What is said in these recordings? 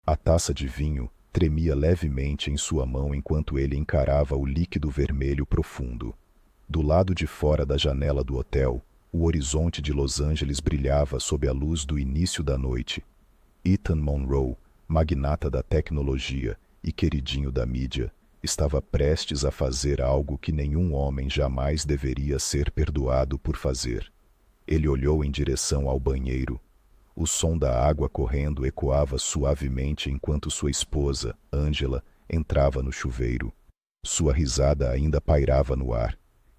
A taça de vinho tremia levemente em sua mão enquanto ele encarava o líquido vermelho profundo. Do lado de fora da janela do hotel, o horizonte de Los Angeles brilhava sob a luz do início da noite. Ethan Monroe, magnata da tecnologia e queridinho da mídia, estava prestes a fazer algo que nenhum homem jamais deveria ser perdoado por fazer. Ele olhou em direção ao banheiro. O som da água correndo ecoava suavemente enquanto sua esposa, Angela, entrava no chuveiro. Sua risada ainda pairava no ar,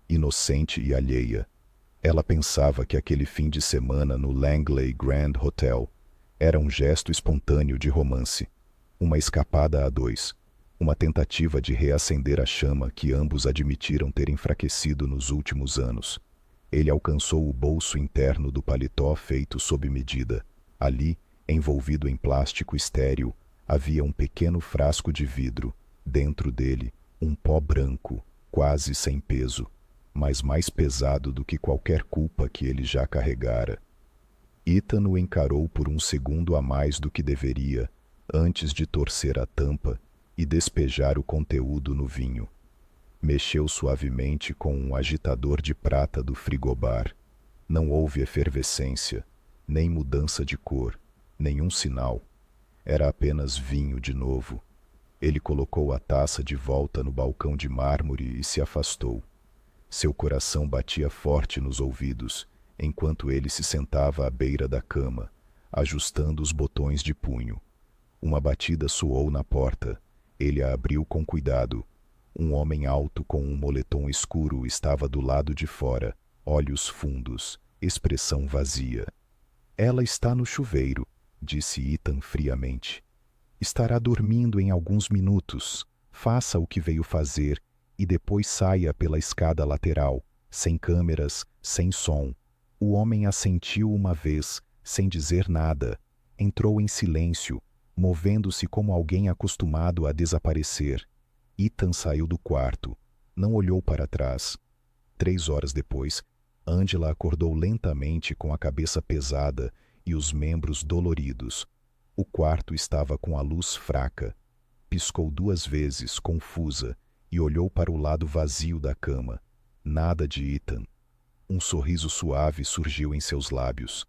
inocente e alheia. Ela pensava que aquele fim de semana no Langley Grand Hotel era um gesto espontâneo de romance, uma escapada a dois, uma tentativa de reacender a chama que ambos admitiram ter enfraquecido nos últimos anos. Ele alcançou o bolso interno do paletó feito sob medida. Ali, envolvido em plástico estéril, havia um pequeno frasco de vidro. Dentro dele, um pó branco, quase sem peso, mas mais pesado do que qualquer culpa que ele já carregara. Ethan o encarou por um segundo a mais do que deveria, antes de torcer a tampa e despejar o conteúdo no vinho. Mexeu suavemente com um agitador de prata do frigobar. Não houve efervescência, nem mudança de cor, nenhum sinal. Era apenas vinho de novo. Ele colocou a taça de volta no balcão de mármore e se afastou. Seu coração batia forte nos ouvidos, enquanto ele se sentava à beira da cama, ajustando os botões de punho. Uma batida soou na porta. Ele a abriu com cuidado. Um homem alto com um moletom escuro estava do lado de fora, olhos fundos, expressão vazia. Ela está no chuveiro, disse Ethan friamente. Estará dormindo em alguns minutos. Faça o que veio fazer e depois saia pela escada lateral, sem câmeras, sem som. O homem assentiu uma vez, sem dizer nada. Entrou em silêncio, movendo-se como alguém acostumado a desaparecer. Ethan saiu do quarto. Não olhou para trás. 3 horas depois, Angela acordou lentamente com a cabeça pesada e os membros doloridos. O quarto estava com a luz fraca. Piscou 2 vezes, confusa, e olhou para o lado vazio da cama. Nada de Ethan. Um sorriso suave surgiu em seus lábios.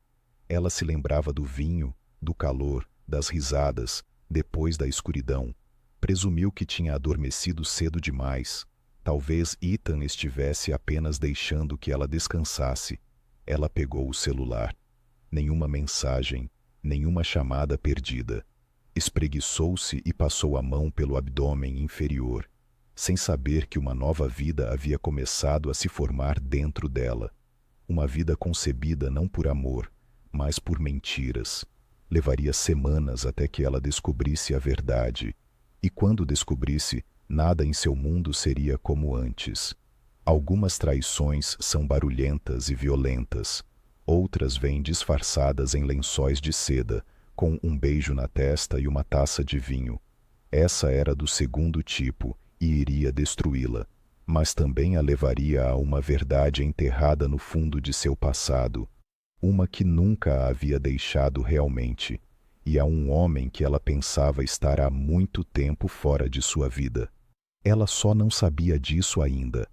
Ela se lembrava do vinho, do calor, das risadas, depois da escuridão. Presumiu que tinha adormecido cedo demais. Talvez Ethan estivesse apenas deixando que ela descansasse. Ela pegou o celular. Nenhuma mensagem, nenhuma chamada perdida. Espreguiçou-se e passou a mão pelo abdômen inferior, sem saber que uma nova vida havia começado a se formar dentro dela. Uma vida concebida não por amor, mas por mentiras. Levaria semanas até que ela descobrisse a verdade. E quando descobrisse, nada em seu mundo seria como antes. Algumas traições são barulhentas e violentas. Outras vêm disfarçadas em lençóis de seda, com um beijo na testa e uma taça de vinho. Essa era do segundo tipo e iria destruí-la, mas também a levaria a uma verdade enterrada no fundo de seu passado, uma que nunca a havia deixado realmente, e a um homem que ela pensava estar há muito tempo fora de sua vida. Ela só não sabia disso ainda.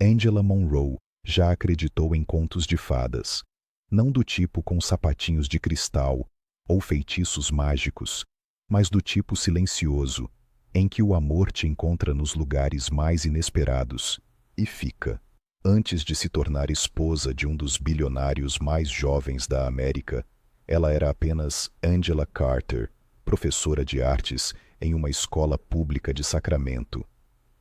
Angela Monroe já acreditou em contos de fadas, não do tipo com sapatinhos de cristal ou feitiços mágicos, mas do tipo silencioso, em que o amor te encontra nos lugares mais inesperados e fica. Antes de se tornar esposa de um dos bilionários mais jovens da América, ela era apenas Angela Carter, professora de artes em uma escola pública de Sacramento.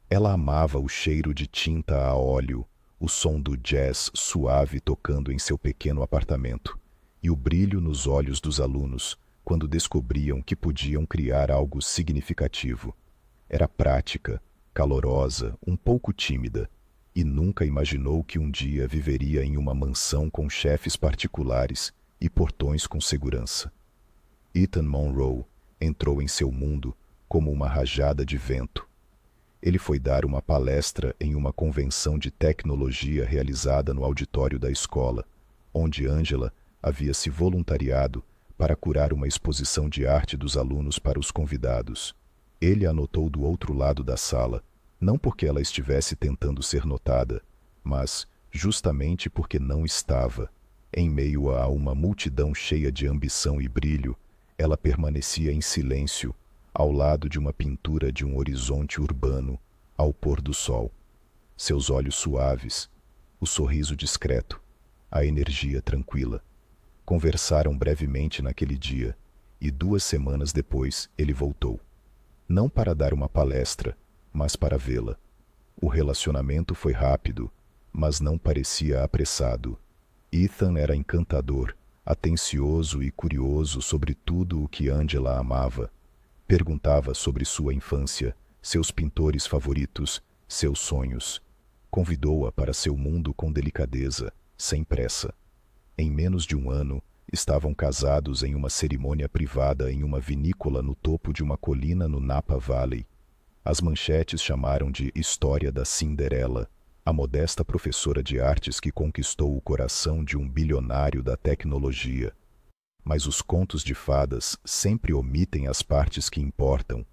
Ela amava o cheiro de tinta a óleo, o som do jazz suave tocando em seu pequeno apartamento, e o brilho nos olhos dos alunos quando descobriam que podiam criar algo significativo. Era prática, calorosa, um pouco tímida, e nunca imaginou que um dia viveria em uma mansão com chefes particulares e portões com segurança. Ethan Monroe entrou em seu mundo como uma rajada de vento. Ele foi dar uma palestra em uma convenção de tecnologia realizada no auditório da escola, onde Angela havia se voluntariado para curar uma exposição de arte dos alunos para os convidados. Ele a notou do outro lado da sala, não porque ela estivesse tentando ser notada, mas justamente porque não estava. Em meio a uma multidão cheia de ambição e brilho, ela permanecia em silêncio, ao lado de uma pintura de um horizonte urbano, ao pôr do sol. Seus olhos suaves, o sorriso discreto, a energia tranquila. Conversaram brevemente naquele dia, e 2 semanas depois ele voltou. Não para dar uma palestra, mas para vê-la. O relacionamento foi rápido, mas não parecia apressado. Ethan era encantador, atencioso e curioso sobre tudo o que Angela amava. Perguntava sobre sua infância, seus pintores favoritos, seus sonhos. Convidou-a para seu mundo com delicadeza, sem pressa. Em menos de 1 ano, estavam casados em uma cerimônia privada em uma vinícola no topo de uma colina no Napa Valley. As manchetes chamaram de História da Cinderela, a modesta professora de artes que conquistou o coração de um bilionário da tecnologia. Mas os contos de fadas sempre omitem as partes que importam,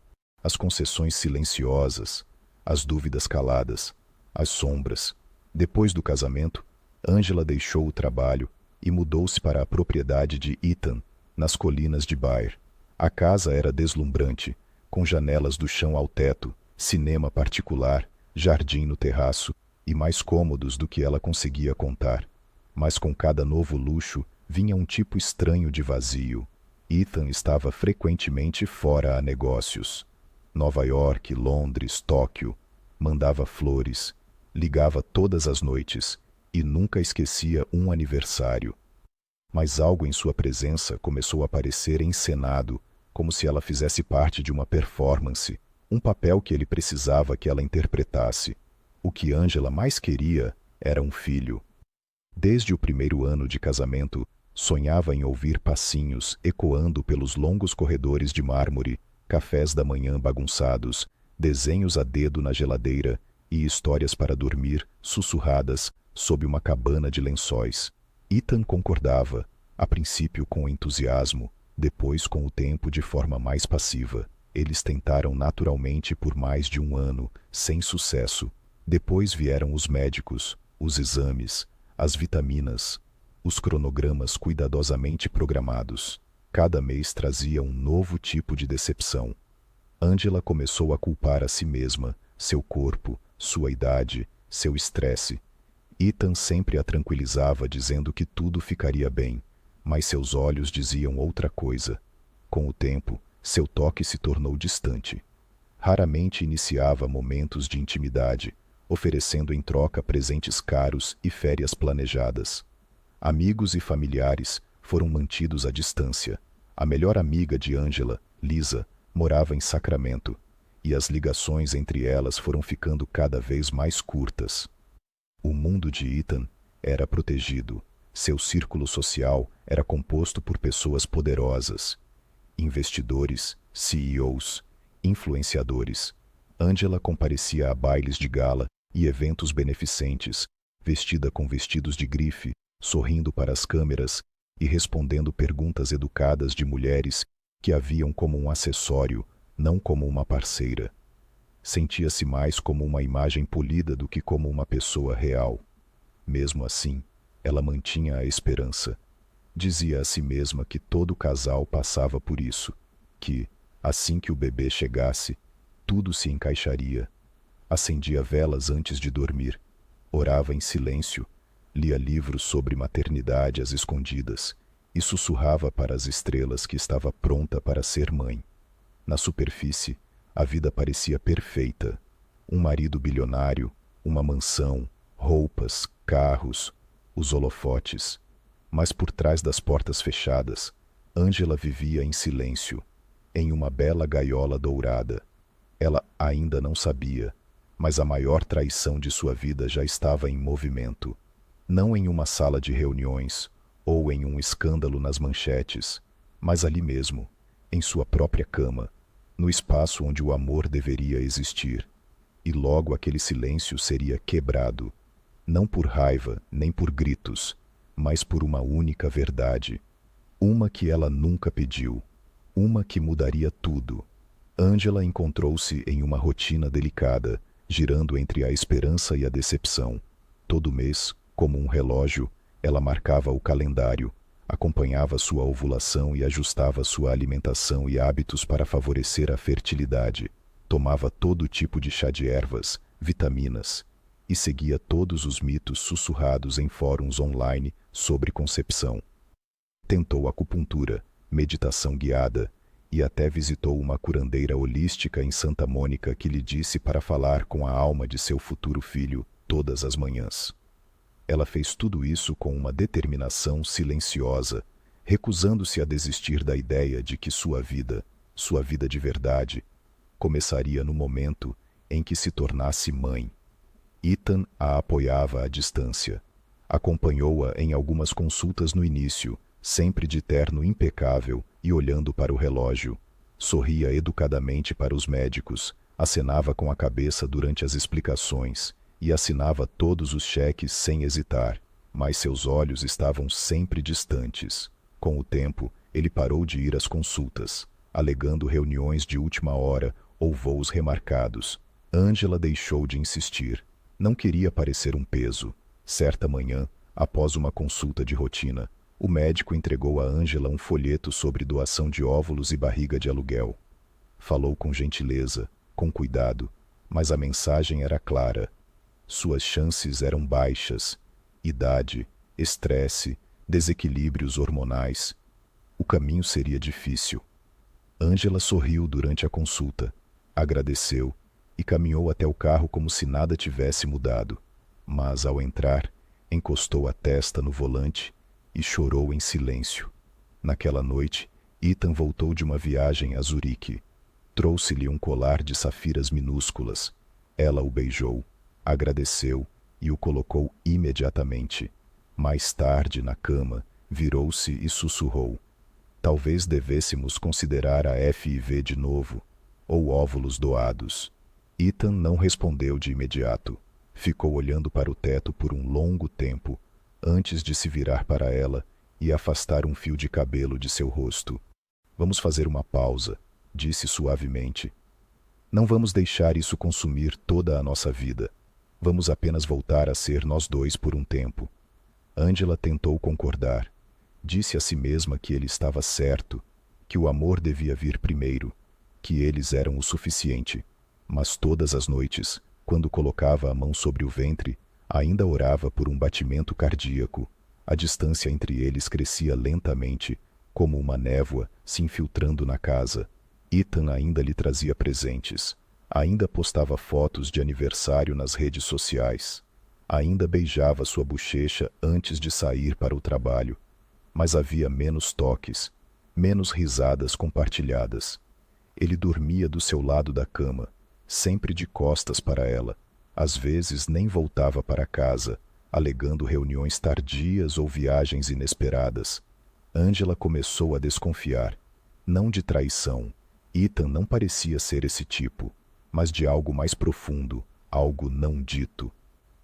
as concessões silenciosas, as dúvidas caladas, as sombras. Depois do casamento, Angela deixou o trabalho e mudou-se para a propriedade de Ethan, nas colinas de Baer. A casa era deslumbrante, com janelas do chão ao teto, cinema particular, jardim no terraço, e mais cômodos do que ela conseguia contar. Mas com cada novo luxo vinha um tipo estranho de vazio. Ethan estava frequentemente fora a negócios. Nova York, Londres, Tóquio. Mandava flores, ligava todas as noites e nunca esquecia um aniversário. Mas algo em sua presença começou a parecer encenado, como se ela fizesse parte de uma performance, um papel que ele precisava que ela interpretasse. O que Angela mais queria era um filho. Desde o primeiro ano de casamento, sonhava em ouvir passinhos ecoando pelos longos corredores de mármore, cafés da manhã bagunçados, desenhos a dedo na geladeira e histórias para dormir, sussurradas, sob uma cabana de lençóis. Ethan concordava, a princípio com entusiasmo, depois com o tempo de forma mais passiva. Eles tentaram naturalmente por mais de 1 ano, sem sucesso. Depois vieram os médicos, os exames, as vitaminas, os cronogramas cuidadosamente programados. Cada mês trazia um novo tipo de decepção. Angela começou a culpar a si mesma, seu corpo, sua idade, seu estresse. Ethan sempre a tranquilizava dizendo que tudo ficaria bem, mas seus olhos diziam outra coisa. Com o tempo, seu toque se tornou distante. Raramente iniciava momentos de intimidade, oferecendo em troca presentes caros e férias planejadas. Amigos e familiares foram mantidos à distância. A melhor amiga de Angela, Lisa, morava em Sacramento, e as ligações entre elas foram ficando cada vez mais curtas. O mundo de Ethan era protegido. Seu círculo social era composto por pessoas poderosas, investidores, CEOs, influenciadores. Angela comparecia a bailes de gala e eventos beneficentes, vestida com vestidos de grife, sorrindo para as câmeras e respondendo perguntas educadas de mulheres que a viam como um acessório, não como uma parceira. Sentia-se mais como uma imagem polida do que como uma pessoa real. Mesmo assim, ela mantinha a esperança. Dizia a si mesma que todo casal passava por isso, que, assim que o bebê chegasse, tudo se encaixaria. Acendia velas antes de dormir, orava em silêncio, lia livros sobre maternidade às escondidas e sussurrava para as estrelas que estava pronta para ser mãe. Na superfície, a vida parecia perfeita. Um marido bilionário, uma mansão, roupas, carros, os holofotes. Mas por trás das portas fechadas, Angela vivia em silêncio, em uma bela gaiola dourada. Ela ainda não sabia, mas a maior traição de sua vida já estava em movimento. Não em uma sala de reuniões, ou em um escândalo nas manchetes, mas ali mesmo, em sua própria cama, no espaço onde o amor deveria existir. E logo aquele silêncio seria quebrado, não por raiva nem por gritos, mas por uma única verdade. Uma que ela nunca pediu. Uma que mudaria tudo. Angela encontrou-se em uma rotina delicada, girando entre a esperança e a decepção. Todo mês, como um relógio, ela marcava o calendário, acompanhava sua ovulação e ajustava sua alimentação e hábitos para favorecer a fertilidade. Tomava todo tipo de chá de ervas, vitaminas, e seguia todos os mitos sussurrados em fóruns online sobre concepção. Tentou acupuntura, meditação guiada, e até visitou uma curandeira holística em Santa Mônica que lhe disse para falar com a alma de seu futuro filho todas as manhãs. Ela fez tudo isso com uma determinação silenciosa, recusando-se a desistir da ideia de que sua vida de verdade, começaria no momento em que se tornasse mãe. Ethan a apoiava à distância. Acompanhou-a em algumas consultas no início, sempre de terno impecável e olhando para o relógio. Sorria educadamente para os médicos, acenava com a cabeça durante as explicações e assinava todos os cheques sem hesitar, mas seus olhos estavam sempre distantes. Com o tempo, ele parou de ir às consultas, alegando reuniões de última hora ou voos remarcados. Angela deixou de insistir. Não queria parecer um peso. Certa manhã, após uma consulta de rotina, o médico entregou a Angela um folheto sobre doação de óvulos e barriga de aluguel. Falou com gentileza, com cuidado, mas a mensagem era clara. Suas chances eram baixas. Idade, estresse, desequilíbrios hormonais. O caminho seria difícil. Angela sorriu durante a consulta, agradeceu e caminhou até o carro como se nada tivesse mudado. Mas, ao entrar, encostou a testa no volante e chorou em silêncio. Naquela noite, Ethan voltou de uma viagem a Zurique. Trouxe-lhe um colar de safiras minúsculas. Ela o beijou, agradeceu e o colocou imediatamente. Mais tarde, na cama, virou-se e sussurrou: talvez devêssemos considerar a FIV de novo, ou óvulos doados. Ethan não respondeu de imediato. Ficou olhando para o teto por um longo tempo, antes de se virar para ela e afastar um fio de cabelo de seu rosto. Vamos fazer uma pausa, disse suavemente. Não vamos deixar isso consumir toda a nossa vida. Vamos apenas voltar a ser nós dois por um tempo. Angela tentou concordar. Disse a si mesma que ele estava certo, que o amor devia vir primeiro, que eles eram o suficiente. Mas todas as noites, quando colocava a mão sobre o ventre, ainda orava por um batimento cardíaco. A distância entre eles crescia lentamente, como uma névoa se infiltrando na casa. Ethan ainda lhe trazia presentes. Ainda postava fotos de aniversário nas redes sociais. Ainda beijava sua bochecha antes de sair para o trabalho. Mas havia menos toques, menos risadas compartilhadas. Ele dormia do seu lado da cama, sempre de costas para ela. Às vezes nem voltava para casa, alegando reuniões tardias ou viagens inesperadas. Angela começou a desconfiar. Não de traição. Ethan não parecia ser esse tipo, mas de algo mais profundo, algo não dito.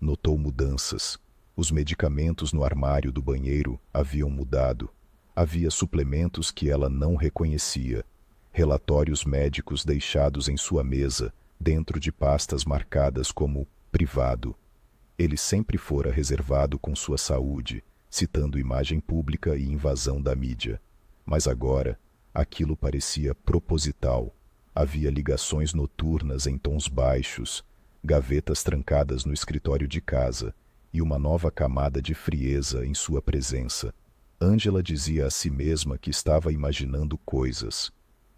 Notou mudanças. Os medicamentos no armário do banheiro haviam mudado. Havia suplementos que ela não reconhecia. Relatórios médicos deixados em sua mesa, dentro de pastas marcadas como privado. Ele sempre fora reservado com sua saúde, citando imagem pública e invasão da mídia. Mas agora, aquilo parecia proposital. Havia ligações noturnas em tons baixos, gavetas trancadas no escritório de casa e uma nova camada de frieza em sua presença. Angela dizia a si mesma que estava imaginando coisas.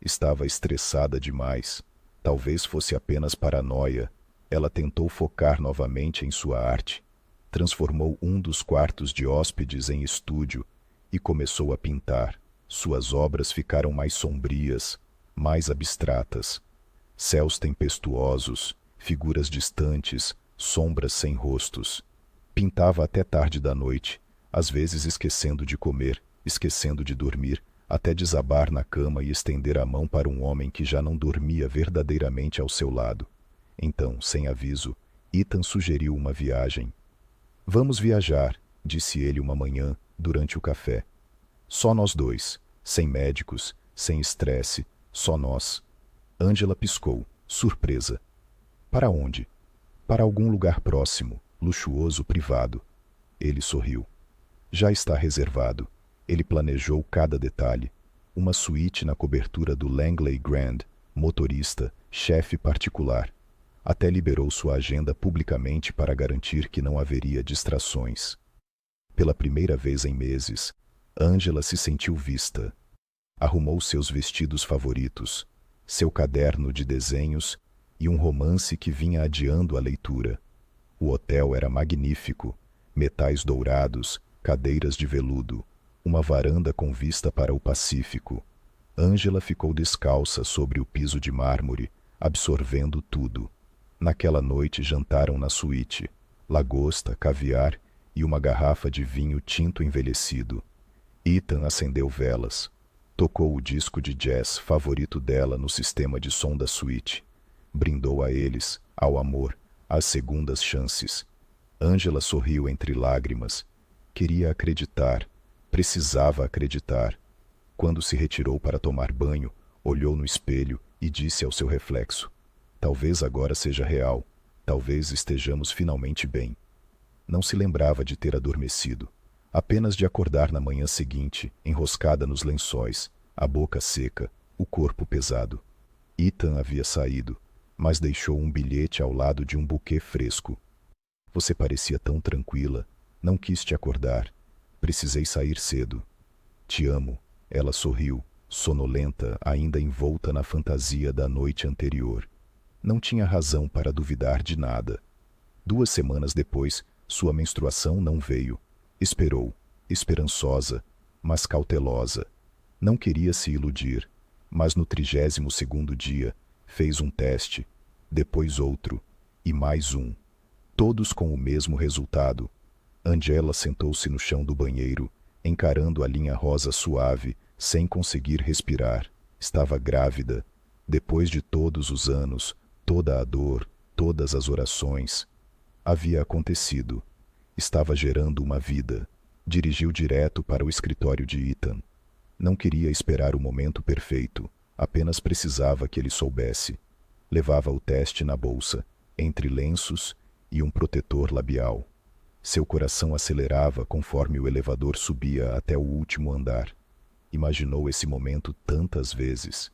Estava estressada demais. Talvez fosse apenas paranoia. Ela tentou focar novamente em sua arte. Transformou um dos quartos de hóspedes em estúdio e começou a pintar. Suas obras ficaram mais sombrias, mais abstratas. Céus tempestuosos, figuras distantes, sombras sem rostos. Pintava até tarde da noite, às vezes esquecendo de comer, esquecendo de dormir, até desabar na cama e estender a mão para um homem que já não dormia verdadeiramente ao seu lado. Então, sem aviso, Ethan sugeriu uma viagem. Vamos viajar, disse ele uma manhã, durante o café. Só nós dois, sem médicos, sem estresse, só nós. Angela piscou, surpresa. Para onde? Para algum lugar próximo, luxuoso, privado. Ele sorriu. Já está reservado. Ele planejou cada detalhe. Uma suíte na cobertura do Langley Grand, motorista, chefe particular. Até liberou sua agenda publicamente para garantir que não haveria distrações. Pela primeira vez em meses, Angela se sentiu vista. Arrumou seus vestidos favoritos, seu caderno de desenhos e um romance que vinha adiando a leitura. O hotel era magnífico, metais dourados, cadeiras de veludo, uma varanda com vista para o Pacífico. Angela ficou descalça sobre o piso de mármore, absorvendo tudo. Naquela noite jantaram na suíte, lagosta, caviar e uma garrafa de vinho tinto envelhecido. Ethan acendeu velas. Tocou o disco de jazz favorito dela no sistema de som da suíte. Brindou a eles, ao amor, às segundas chances. Angela sorriu entre lágrimas. Queria acreditar. Precisava acreditar. Quando se retirou para tomar banho, olhou no espelho e disse ao seu reflexo: talvez agora seja real. Talvez estejamos finalmente bem. Não se lembrava de ter adormecido. Apenas de acordar na manhã seguinte, enroscada nos lençóis, a boca seca, o corpo pesado. Ethan havia saído, mas deixou um bilhete ao lado de um buquê fresco. Você parecia tão tranquila. Não quis te acordar. Precisei sair cedo. Te amo. Ela sorriu, sonolenta, ainda envolta na fantasia da noite anterior. Não tinha razão para duvidar de nada. 2 semanas depois, sua menstruação não veio. Esperou, esperançosa, mas cautelosa. Não queria se iludir, mas no 32º dia, fez um teste, depois outro, e mais um. Todos com o mesmo resultado. Angela sentou-se no chão do banheiro, encarando a linha rosa suave, sem conseguir respirar. Estava grávida. Depois de todos os anos, toda a dor, todas as orações. Havia acontecido. Estava gerando uma vida. Dirigiu direto para o escritório de Ethan. Não queria esperar o momento perfeito. Apenas precisava que ele soubesse. Levava o teste na bolsa, entre lenços e um protetor labial. Seu coração acelerava conforme o elevador subia até o último andar. Imaginou esse momento tantas vezes.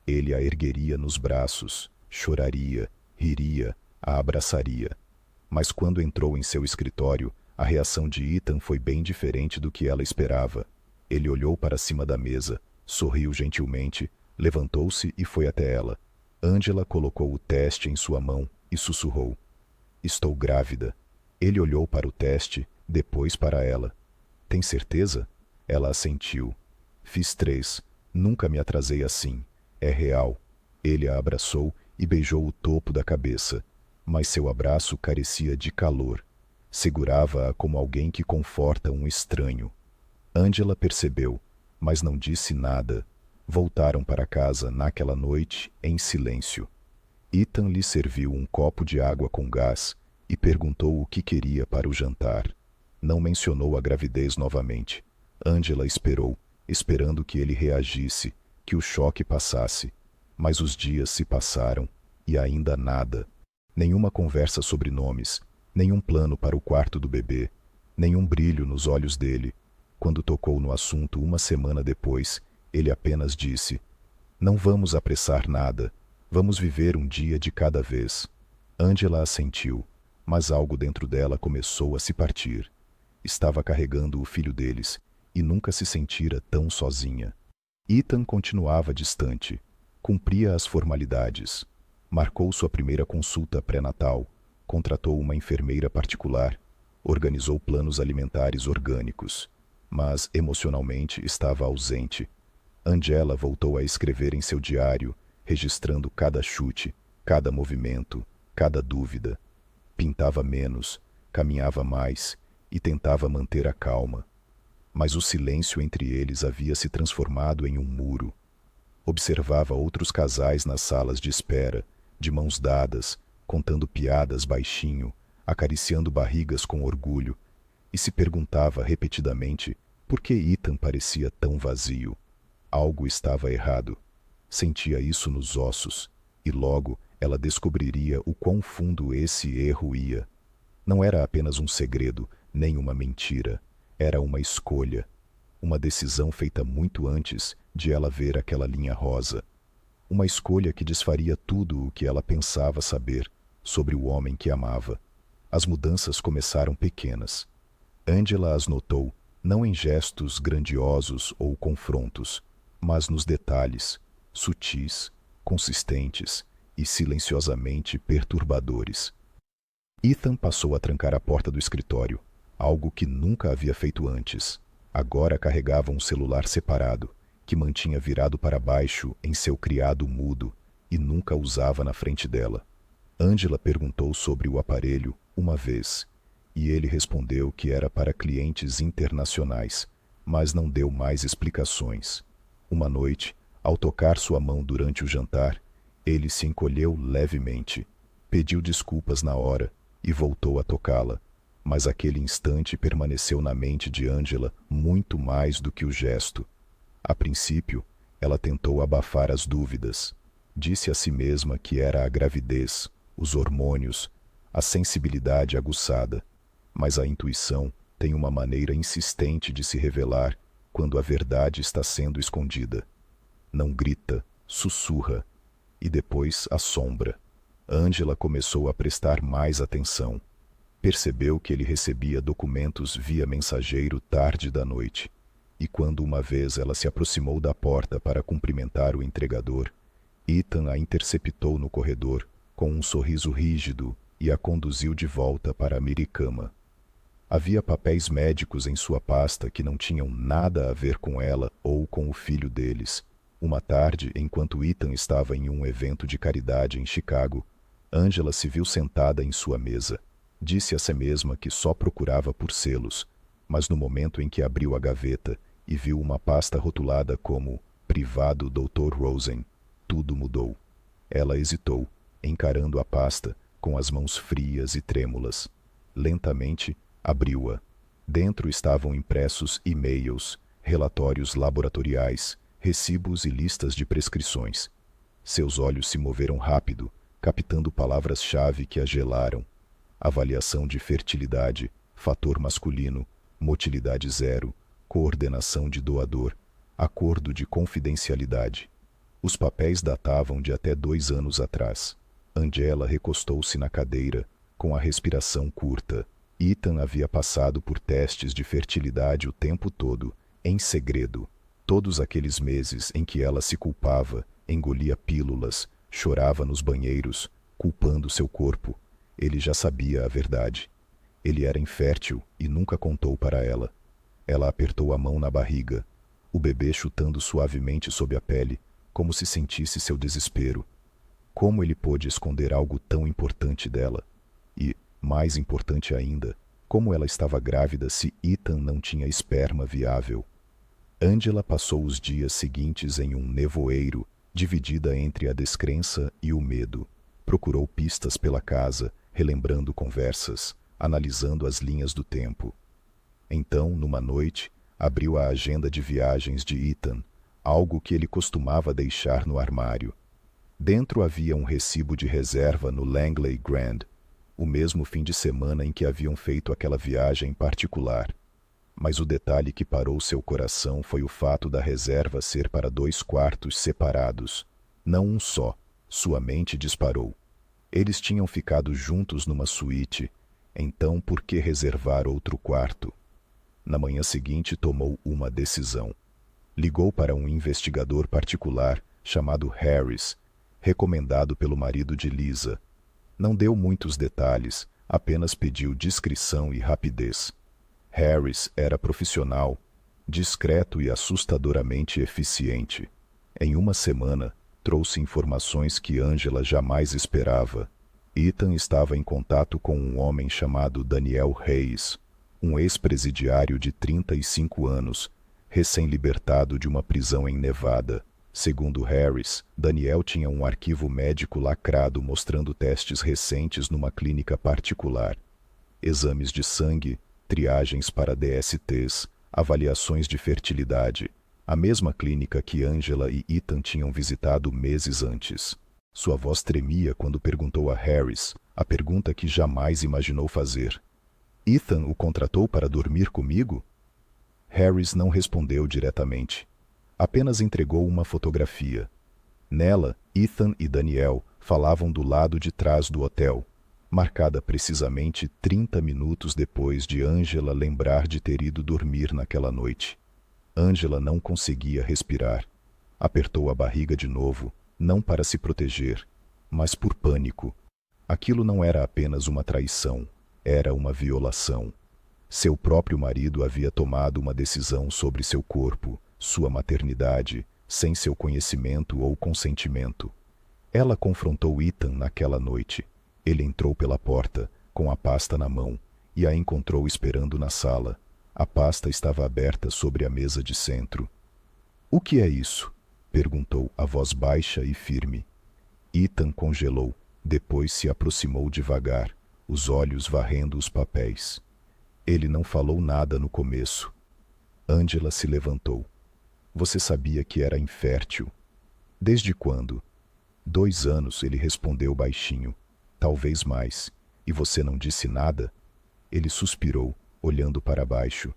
Ele a ergueria nos braços, choraria, riria, a abraçaria. Mas quando entrou em seu escritório, a reação de Ethan foi bem diferente do que ela esperava. Ele olhou para cima da mesa, sorriu gentilmente, levantou-se e foi até ela. Angela colocou o teste em sua mão e sussurrou: estou grávida. Ele olhou para o teste, depois para ela. Tem certeza? Ela assentiu. Fiz 3. Nunca me atrasei assim. É real. Ele a abraçou e beijou o topo da cabeça. Mas seu abraço carecia de calor. Segurava-a como alguém que conforta um estranho. Angela percebeu, mas não disse nada. Voltaram para casa naquela noite em silêncio. Ethan lhe serviu um copo de água com gás e perguntou o que queria para o jantar. Não mencionou a gravidez novamente. Angela esperou, esperando que ele reagisse, que o choque passasse. Mas os dias se passaram e ainda nada. Nenhuma conversa sobre nomes, nenhum plano para o quarto do bebê, nenhum brilho nos olhos dele. Quando tocou no assunto 1 semana depois, ele apenas disse: não vamos apressar nada, vamos viver um dia de cada vez. Angela assentiu, mas algo dentro dela começou a se partir. Estava carregando o filho deles e nunca se sentira tão sozinha. Ethan continuava distante, cumpria as formalidades. Marcou sua primeira consulta pré-natal, contratou uma enfermeira particular, organizou planos alimentares orgânicos, mas emocionalmente estava ausente. Angela voltou a escrever em seu diário, registrando cada chute, cada movimento, cada dúvida. Pintava menos, caminhava mais e tentava manter a calma. Mas o silêncio entre eles havia se transformado em um muro. Observava outros casais nas salas de espera, de mãos dadas, contando piadas baixinho, acariciando barrigas com orgulho, e se perguntava repetidamente Por que Ethan parecia tão vazio? Algo estava errado. Sentia isso nos ossos, e logo ela descobriria o quão fundo esse erro ia. Não era apenas um segredo, nem uma mentira. Era uma escolha. Uma decisão feita muito antes de ela ver aquela linha rosa. Uma escolha que desfaria tudo o que ela pensava saber sobre o homem que amava. As mudanças começaram pequenas. Angela as notou, não em gestos grandiosos ou confrontos, mas nos detalhes, sutis, consistentes e silenciosamente perturbadores. Ethan passou a trancar a porta do escritório, algo que nunca havia feito antes. Agora carregava um celular separado, que mantinha virado para baixo em seu criado mudo e nunca usava na frente dela. Angela perguntou sobre o aparelho uma vez, e ele respondeu que era para clientes internacionais, mas não deu mais explicações. Uma noite, ao tocar sua mão durante o jantar, ele se encolheu levemente, pediu desculpas na hora e voltou a tocá-la, mas aquele instante permaneceu na mente de Angela muito mais do que o gesto. A princípio, ela tentou abafar as dúvidas. Disse a si mesma que era a gravidez, os hormônios, a sensibilidade aguçada, mas a intuição tem uma maneira insistente de se revelar quando a verdade está sendo escondida. Não grita, sussurra, e depois assombra. Angela começou a prestar mais atenção. Percebeu que ele recebia documentos via mensageiro tarde da noite, e quando uma vez ela se aproximou da porta para cumprimentar o entregador, Ethan a interceptou no corredor com um sorriso rígido e a conduziu de volta para a miricama. Havia papéis médicos em sua pasta que não tinham nada a ver com ela ou com o filho deles. Uma tarde, enquanto Ethan estava em um evento de caridade em Chicago, Angela se viu sentada em sua mesa. Disse a si mesma que só procurava por selos, mas no momento em que abriu a gaveta e viu uma pasta rotulada como Privado Dr. Rosen, tudo mudou. Ela hesitou, encarando a pasta com as mãos frias e trêmulas. Lentamente, abriu-a. Dentro estavam impressos e-mails, relatórios laboratoriais, recibos e listas de prescrições. Seus olhos se moveram rápido, captando palavras-chave que a gelaram. Avaliação de fertilidade, fator masculino, motilidade zero, coordenação de doador, acordo de confidencialidade. Os papéis datavam de até 2 anos atrás. Angela recostou-se na cadeira, com a respiração curta. Ethan havia passado por testes de fertilidade o tempo todo, em segredo. Todos aqueles meses em que ela se culpava, engolia pílulas, chorava nos banheiros, culpando seu corpo. Ele já sabia a verdade. Ele era infértil e nunca contou para ela. Ela apertou a mão na barriga, o bebê chutando suavemente sob a pele, como se sentisse seu desespero. Como ele pôde esconder algo tão importante dela? E, mais importante ainda, como ela estava grávida se Ethan não tinha esperma viável? Angela passou os dias seguintes em um nevoeiro, dividida entre a descrença e o medo. Procurou pistas pela casa, relembrando conversas, analisando as linhas do tempo. Então, numa noite, abriu a agenda de viagens de Ethan, algo que ele costumava deixar no armário. Dentro havia um recibo de reserva no Langley Grand, o mesmo fim de semana em que haviam feito aquela viagem particular. Mas o detalhe que parou seu coração foi o fato da reserva ser para 2 quartos separados, não um só. Sua mente disparou. Eles tinham ficado juntos numa suíte, então por que reservar outro quarto? Na manhã seguinte tomou uma decisão. Ligou para um investigador particular chamado Harris, recomendado pelo marido de Lisa. Não deu muitos detalhes, apenas pediu discrição e rapidez. Harris era profissional, discreto e assustadoramente eficiente. Em uma semana, trouxe informações que Angela jamais esperava. Ethan estava em contato com um homem chamado Daniel Hayes, um ex-presidiário de 35 anos, recém-libertado de uma prisão em Nevada. Segundo Harris, Daniel tinha um arquivo médico lacrado mostrando testes recentes numa clínica particular. Exames de sangue, triagens para DSTs, avaliações de fertilidade, a mesma clínica que Angela e Ethan tinham visitado meses antes. Sua voz tremia quando perguntou a Harris a pergunta que jamais imaginou fazer. Ethan o contratou para dormir comigo? Harris não respondeu diretamente. Apenas entregou uma fotografia. Nela, Ethan e Daniel falavam do lado de trás do hotel, marcada precisamente 30 minutos depois de Angela lembrar de ter ido dormir naquela noite. Angela não conseguia respirar. Apertou a barriga de novo, não para se proteger, mas por pânico. Aquilo não era apenas uma traição, era uma violação. Seu próprio marido havia tomado uma decisão sobre seu corpo, sua maternidade, sem seu conhecimento ou consentimento. Ela confrontou Ethan naquela noite. Ele entrou pela porta, com a pasta na mão, e a encontrou esperando na sala. A pasta estava aberta sobre a mesa de centro. "O que é isso?" perguntou a voz baixa e firme. Ethan congelou, depois se aproximou devagar, os olhos varrendo os papéis. Ele não falou nada no começo. Angela se levantou. "Você sabia que era infértil?" "Desde quando?" "2 anos", ele respondeu baixinho. "Talvez mais. E você não disse nada?" Ele suspirou, olhando para baixo.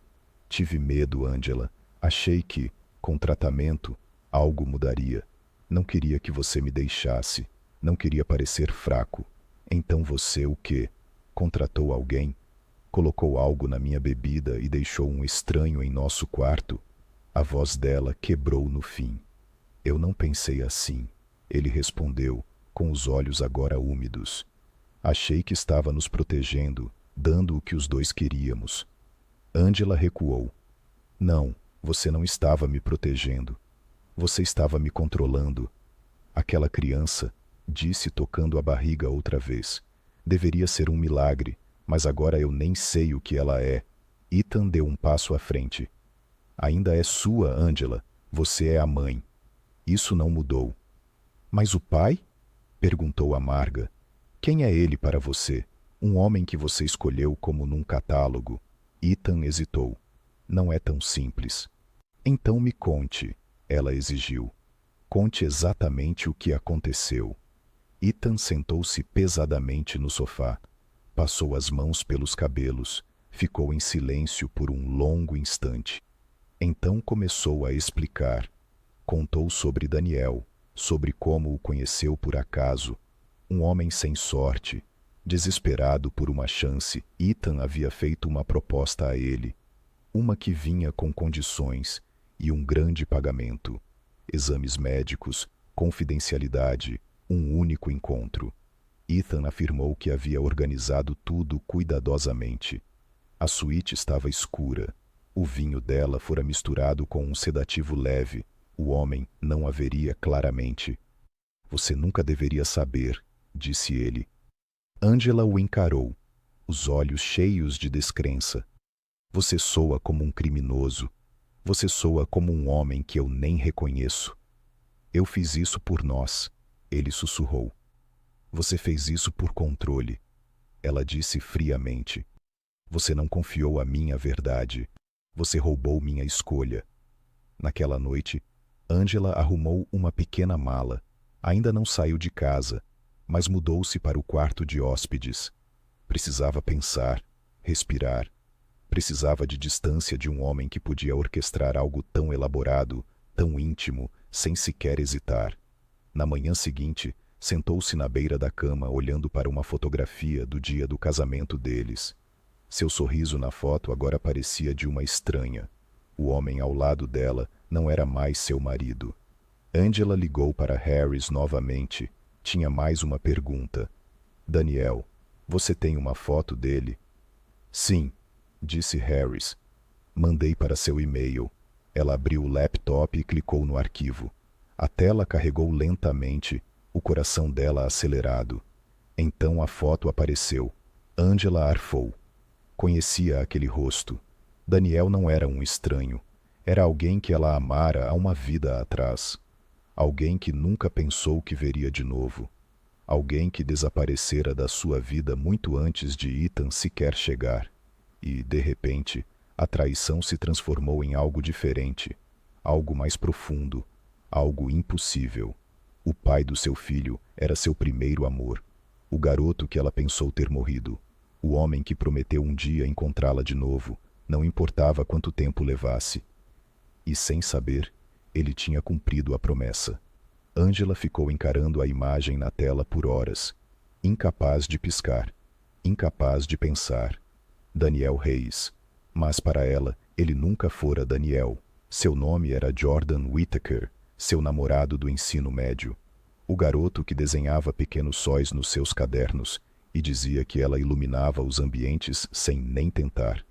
"Tive medo, Angela. Achei que, com tratamento, algo mudaria. Não queria que você me deixasse. Não queria parecer fraco. Então você o quê? Contratou alguém? Colocou algo na minha bebida e deixou um estranho em nosso quarto?" A voz dela quebrou no fim. "Eu não pensei assim", ele respondeu, com os olhos agora úmidos. "Achei que estava nos protegendo, dando o que os dois queríamos." Angela recuou. "Não, você não estava me protegendo. Você estava me controlando. Aquela criança", disse tocando a barriga outra vez, "deveria ser um milagre, mas agora eu nem sei o que ela é." Ethan deu um passo à frente. "Ainda é sua, Angela. Você é a mãe. Isso não mudou." "Mas o pai?" perguntou amarga. "Quem é ele para você? Um homem que você escolheu como num catálogo?" Ethan hesitou. "Não é tão simples." "Então me conte", ela exigiu. "Conte exatamente o que aconteceu." Ethan sentou-se pesadamente no sofá. Passou as mãos pelos cabelos. Ficou em silêncio por um longo instante. Então começou a explicar. Contou sobre Daniel, sobre como o conheceu por acaso. Um homem sem sorte. Desesperado por uma chance, Ethan havia feito uma proposta a ele. Uma que vinha com condições e um grande pagamento. Exames médicos, confidencialidade, um único encontro. Ethan afirmou que havia organizado tudo cuidadosamente. A suíte estava escura. O vinho dela fora misturado com um sedativo leve. O homem não a veria claramente. "Você nunca deveria saber", disse ele. Angela o encarou, os olhos cheios de descrença. "Você soa como um criminoso. Você soa como um homem que eu nem reconheço." "Eu fiz isso por nós", ele sussurrou. "Você fez isso por controle", ela disse friamente. "Você não confiou a mim a verdade. Você roubou minha escolha." Naquela noite, Angela arrumou uma pequena mala. Ainda não saiu de casa, mas mudou-se para o quarto de hóspedes. Precisava pensar, respirar. Precisava de distância de um homem que podia orquestrar algo tão elaborado, tão íntimo, sem sequer hesitar. Na manhã seguinte, sentou-se na beira da cama olhando para uma fotografia do dia do casamento deles. Seu sorriso na foto agora parecia de uma estranha. O homem ao lado dela não era mais seu marido. Angela ligou para Harris novamente. Tinha mais uma pergunta. "Daniel, você tem uma foto dele?" "Sim", disse Harris. "Mandei para seu e-mail." Ela abriu o laptop e clicou no arquivo. A tela carregou lentamente, o coração dela acelerado. Então a foto apareceu. Angela arfou. Conhecia aquele rosto. Daniel não era um estranho. Era alguém que ela amara há uma vida atrás. Alguém que nunca pensou que veria de novo. Alguém que desaparecera da sua vida muito antes de Ethan sequer chegar. E, de repente, A traição se transformou em algo diferente, algo mais profundo, algo impossível. O pai do seu filho era seu primeiro amor, o garoto que ela pensou ter morrido, o homem que prometeu um dia encontrá-la de novo, não importava quanto tempo levasse. E sem saber, ele tinha cumprido a promessa. Angela ficou encarando a imagem na tela por horas, incapaz de piscar, incapaz de pensar. Daniel Reis. Mas para ela, ele nunca fora Daniel. Seu nome era Jordan Whittaker, seu namorado do ensino médio. O garoto que desenhava pequenos sóis nos seus cadernos e dizia que ela iluminava os ambientes sem nem tentar.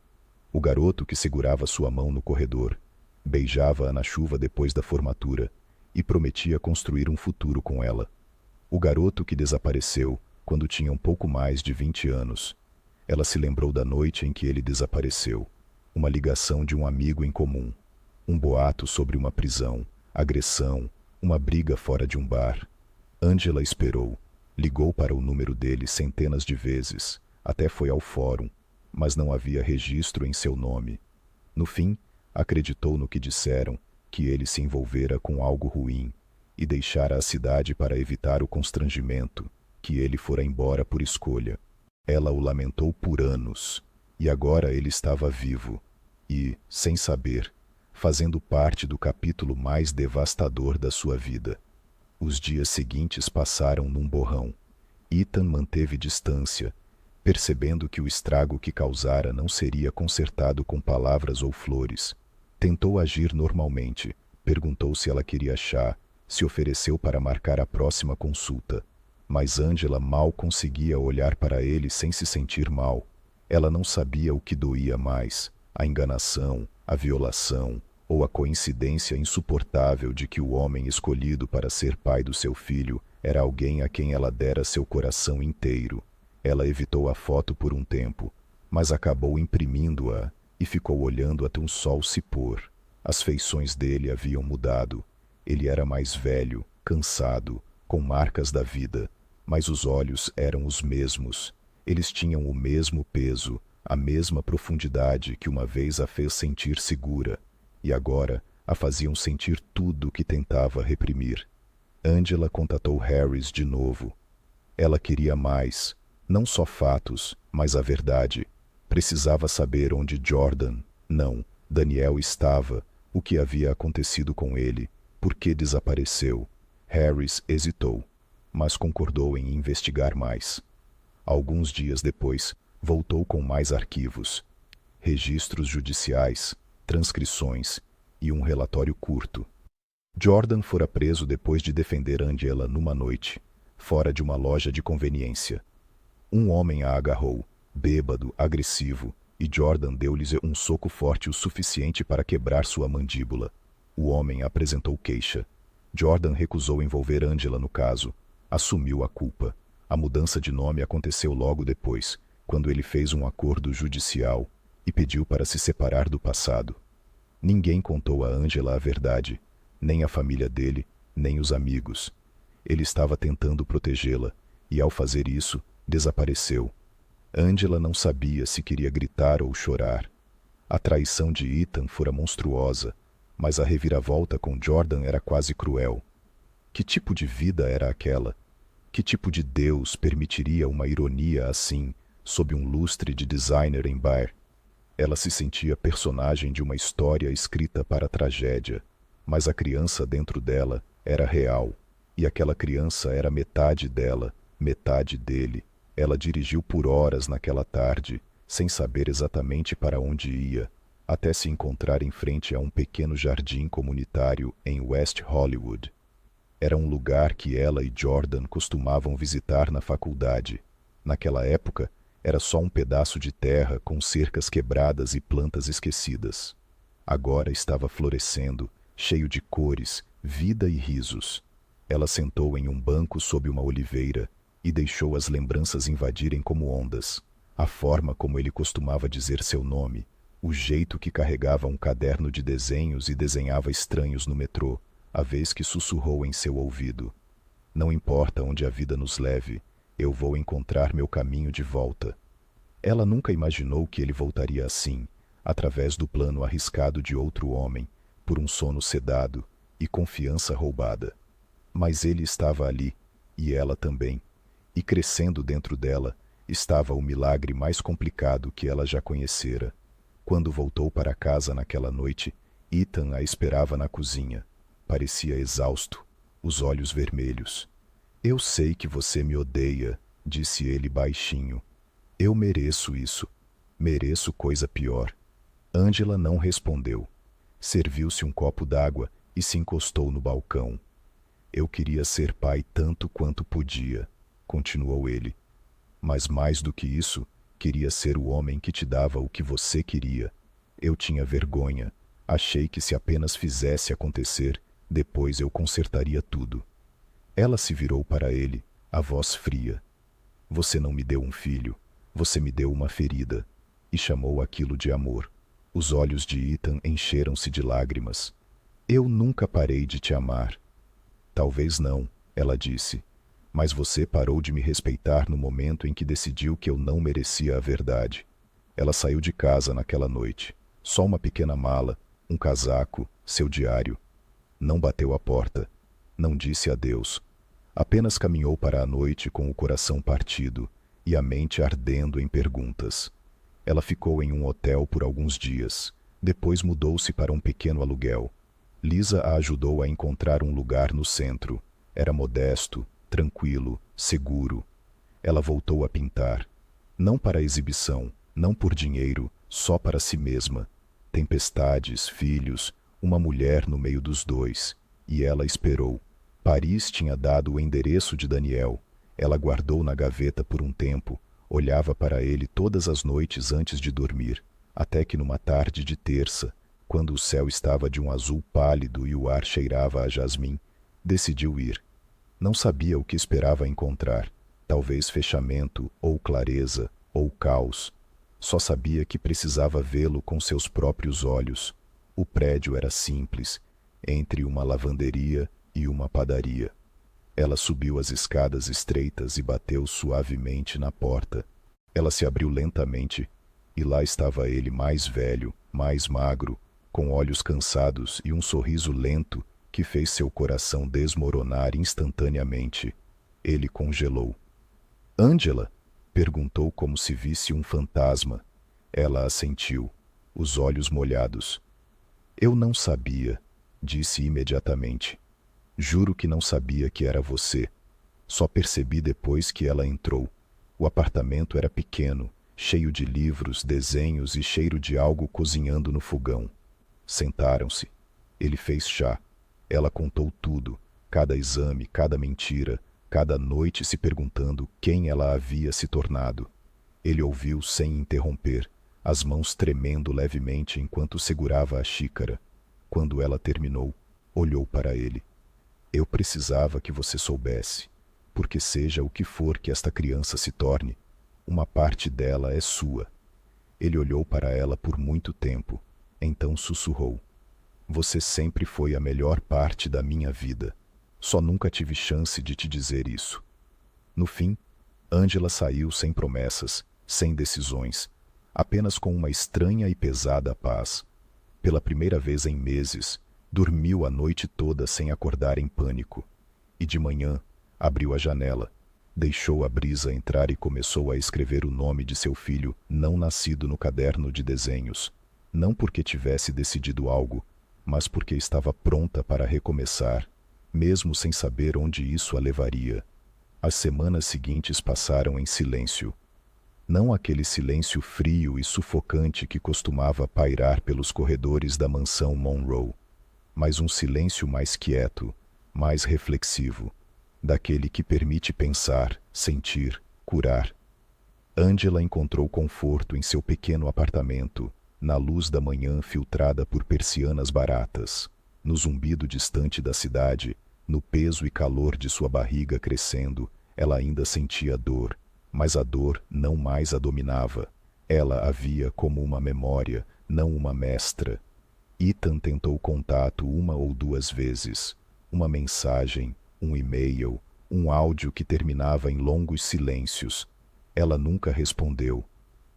O garoto que segurava sua mão no corredor, beijava-a na chuva depois da formatura e prometia construir um futuro com ela. O garoto que desapareceu quando tinha um pouco mais de 20 anos. Ela se lembrou da noite em que ele desapareceu. Uma ligação de um amigo em comum. Um boato sobre uma prisão, agressão, uma briga fora de um bar. Angela esperou. Ligou para o número dele centenas de vezes. Até foi ao fórum, mas não havia registro em seu nome. No fim, acreditou no que disseram, que ele se envolvera com algo ruim e deixara a cidade para evitar o constrangimento, que ele fora embora por escolha. Ela o lamentou por anos, e agora ele estava vivo e, sem saber, fazendo parte do capítulo mais devastador da sua vida. Os dias seguintes passaram num borrão. Ethan manteve distância, percebendo que o estrago que causara não seria consertado com palavras ou flores. Tentou agir normalmente, perguntou se ela queria chá, se ofereceu para marcar a próxima consulta. Mas Angela mal conseguia olhar para ele sem se sentir mal. Ela não sabia o que doía mais, a enganação, a violação, ou a coincidência insuportável de que o homem escolhido para ser pai do seu filho era alguém a quem ela dera seu coração inteiro. Ela evitou a foto por um tempo, mas acabou imprimindo-a e ficou olhando até um sol se pôr. As feições dele haviam mudado. Ele era mais velho, cansado, com marcas da vida, mas os olhos eram os mesmos. Eles tinham o mesmo peso, a mesma profundidade que uma vez a fez sentir segura, e agora a faziam sentir tudo o que tentava reprimir. Angela contatou Harris de novo. Ela queria mais, não só fatos, mas a verdade. Precisava saber onde Jordan, não, Daniel estava, o que havia acontecido com ele, por que desapareceu. Harris hesitou, mas concordou em investigar mais. Alguns dias depois, voltou com mais arquivos, registros judiciais, transcrições e um relatório curto. Jordan fora preso depois de defender Angela numa noite, fora de uma loja de conveniência. Um homem a agarrou, bêbado, agressivo, e Jordan deu-lhe um soco forte o suficiente para quebrar sua mandíbula. O homem apresentou queixa. Jordan recusou envolver Angela no caso, assumiu a culpa. A mudança de nome aconteceu logo depois, quando ele fez um acordo judicial e pediu para se separar do passado. Ninguém contou a Angela a verdade, nem a família dele, nem os amigos. Ele estava tentando protegê-la, e ao fazer isso, desapareceu. Angela não sabia se queria gritar ou chorar. A traição de Ethan fora monstruosa, mas a reviravolta com Jordan era quase cruel. Que tipo de vida era aquela? Que tipo de Deus permitiria uma ironia assim, sob um lustre de designer em bar? Ela se sentia personagem de uma história escrita para a tragédia, mas a criança dentro dela era real, e aquela criança era metade dela, metade dele. Ela dirigiu por horas naquela tarde, sem saber exatamente para onde ia, até se encontrar em frente a um pequeno jardim comunitário em West Hollywood. Era um lugar que ela e Jordan costumavam visitar na faculdade. Naquela época, era só um pedaço de terra com cercas quebradas e plantas esquecidas. Agora estava florescendo, cheio de cores, vida e risos. Ela sentou em um banco sob uma oliveira e deixou as lembranças invadirem como ondas. A forma como ele costumava dizer seu nome, o jeito que carregava um caderno de desenhos e desenhava estranhos no metrô, a vez que sussurrou em seu ouvido: "Não importa onde a vida nos leve, eu vou encontrar meu caminho de volta." Ela nunca imaginou que ele voltaria assim, através do plano arriscado de outro homem, por um sono sedado e confiança roubada. Mas ele estava ali, e ela também, e crescendo dentro dela estava o milagre mais complicado que ela já conhecera. Quando voltou para casa naquela noite, Ethan a esperava na cozinha. Parecia exausto, os olhos vermelhos. Eu sei que você me odeia, disse ele baixinho. Eu mereço isso. Mereço coisa pior. Angela não respondeu. Serviu-se um copo d'água e se encostou no balcão. Eu queria ser pai tanto quanto podia, continuou ele. Mas mais do que isso, queria ser o homem que te dava o que você queria. Eu tinha vergonha. Achei que se apenas fizesse acontecer, depois eu consertaria tudo. Ela se virou para ele, a voz fria. Você não me deu um filho, você me deu uma ferida. E chamou aquilo de amor. Os olhos de Ethan encheram-se de lágrimas. Eu nunca parei de te amar. Talvez não, ela disse. Mas você parou de me respeitar no momento em que decidiu que eu não merecia a verdade. Ela saiu de casa naquela noite. Só uma pequena mala, um casaco, seu diário. Não bateu à porta. Não disse adeus. Apenas caminhou para a noite com o coração partido e a mente ardendo em perguntas. Ela ficou em um hotel por alguns dias. Depois mudou-se para um pequeno aluguel. Lisa a ajudou a encontrar um lugar no centro. Era modesto, tranquilo, seguro. Ela voltou a pintar. Não para exibição, não por dinheiro, só para si mesma. Tempestades, filhos, uma mulher no meio dos dois. E ela esperou. Paris tinha dado o endereço de Daniel. Ela guardou na gaveta por um tempo, olhava para ele todas as noites antes de dormir, até que numa tarde de terça, quando o céu estava de um azul pálido e o ar cheirava a jasmim, decidiu ir. Não sabia o que esperava encontrar, talvez fechamento, ou clareza, ou caos. Só sabia que precisava vê-lo com seus próprios olhos. O prédio era simples, entre uma lavanderia e uma padaria. Ela subiu as escadas estreitas e bateu suavemente na porta. Ela se abriu lentamente, e lá estava ele mais velho, mais magro, com olhos cansados e um sorriso lento que fez seu coração desmoronar instantaneamente. Ele congelou. Angela? Perguntou como se visse um fantasma. Ela assentiu, os olhos molhados. Eu não sabia, disse imediatamente. Juro que não sabia que era você. Só percebi depois que ela entrou. O apartamento era pequeno, cheio de livros, desenhos e cheiro de algo cozinhando no fogão. Sentaram-se. Ele fez chá. Ela contou tudo, cada exame, cada mentira, cada noite se perguntando quem ela havia se tornado. Ele ouviu sem interromper, as mãos tremendo levemente enquanto segurava a xícara. Quando ela terminou, olhou para ele. Eu precisava que você soubesse, porque seja o que for que esta criança se torne, uma parte dela é sua. Ele olhou para ela por muito tempo, então sussurrou. Você sempre foi a melhor parte da minha vida. Só nunca tive chance de te dizer isso. No fim, Angela saiu sem promessas, sem decisões, apenas com uma estranha e pesada paz. Pela primeira vez em meses, dormiu a noite toda sem acordar em pânico. E de manhã, abriu a janela, deixou a brisa entrar e começou a escrever o nome de seu filho não nascido no caderno de desenhos, não porque tivesse decidido algo, mas porque estava pronta para recomeçar, mesmo sem saber onde isso a levaria. As semanas seguintes passaram em silêncio. Não aquele silêncio frio e sufocante que costumava pairar pelos corredores da mansão Monroe, mas um silêncio mais quieto, mais reflexivo, daquele que permite pensar, sentir, curar. Angela encontrou conforto em seu pequeno apartamento, na luz da manhã filtrada por persianas baratas, no zumbido distante da cidade, no peso e calor de sua barriga crescendo, ela ainda sentia dor, mas a dor não mais a dominava. Ela a via como uma memória, não uma mestra. Ethan tentou contato uma ou duas vezes. Uma mensagem, um e-mail, um áudio que terminava em longos silêncios. Ela nunca respondeu.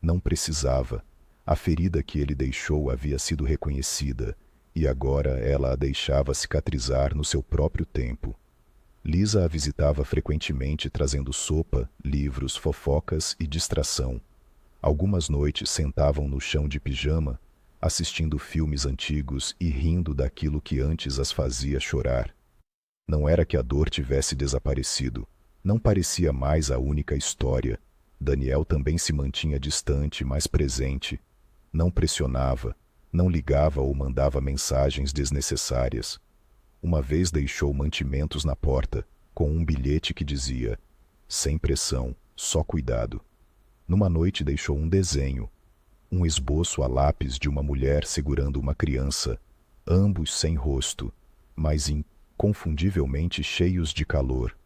Não precisava. A ferida que ele deixou havia sido reconhecida, e agora ela a deixava cicatrizar no seu próprio tempo. Lisa a visitava frequentemente trazendo sopa, livros, fofocas e distração. Algumas noites sentavam no chão de pijama, assistindo filmes antigos e rindo daquilo que antes as fazia chorar. Não era que a dor tivesse desaparecido. Não parecia mais a única história. Daniel também se mantinha distante, mas presente. Não pressionava, não ligava ou mandava mensagens desnecessárias. Uma vez deixou mantimentos na porta, com um bilhete que dizia: sem pressão, só cuidado. Numa noite deixou um desenho, um esboço a lápis de uma mulher segurando uma criança, ambos sem rosto, mas inconfundivelmente cheios de calor.